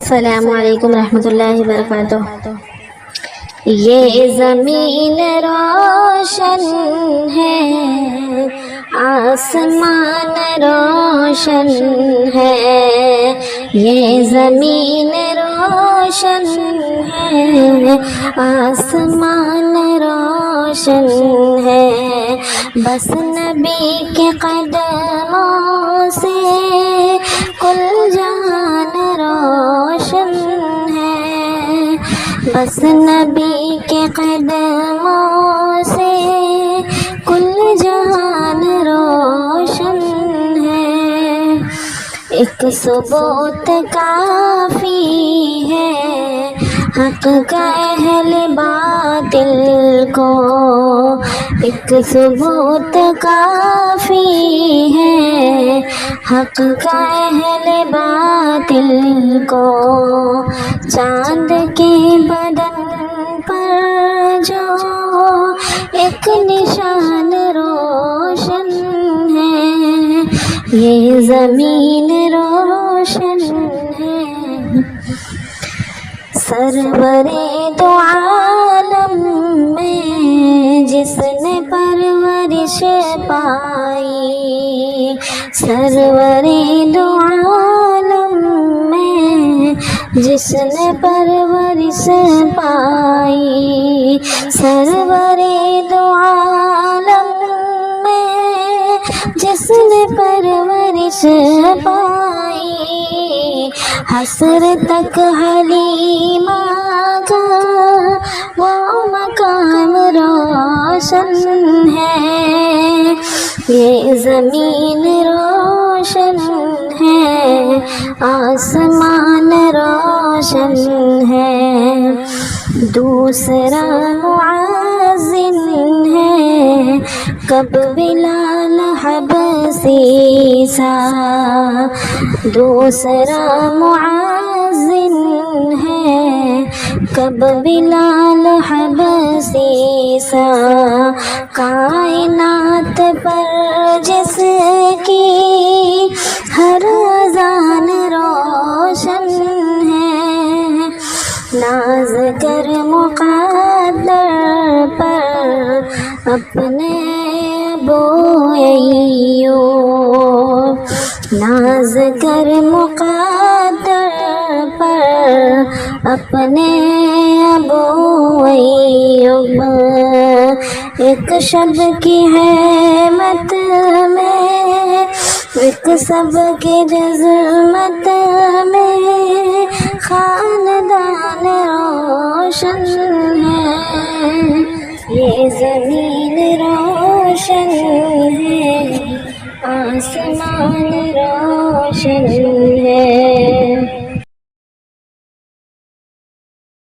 السلام علیکم رحمۃ اللہ وبرکاتہ۔ یہ زمین روشن ہے، آسمان روشن ہے، یہ زمین روشن ہے، آسمان روشن ہے، بس نبی کے قدموں سے کل جہان روشن ہے، بس نبی کے قدموں سے کل جہان روشن ہے۔ ایک ثبوت کافی ہے حق کا اہل باطل کو، ایک ثبوت کافی ہے حق کا اہل باطل کو، چاند کے بدن پر جو ایک نشان روشن ہے، یہ زمین روشن ہے۔ سرور دو عالم میں جس نے پرورش پائی، سرور دو عالم میں جس نے پرورش پائی، سرور دو عالم میں جس نے پرورش پائی، حسر تک حلیمہ کا وہ مقام روشن ہے، یہ زمین روشن ہے، آسمان روشن ہے۔ دوسرا معزن ہے کب بلال حبشی سا، دوسرا معزن ہے کب بلال حبشی سا، کائنات پر جس کی ہر اذان روشن ہے، ناز کر مقدر پر اپنے ابو ایوب، ناز کر مقدر پر اپنے ابو ایوب، ایک شب کی حمد میں ایک سب کی جزمت میں خاندان روشن ہے، یہ زمین روشن ہے، آسمان روشن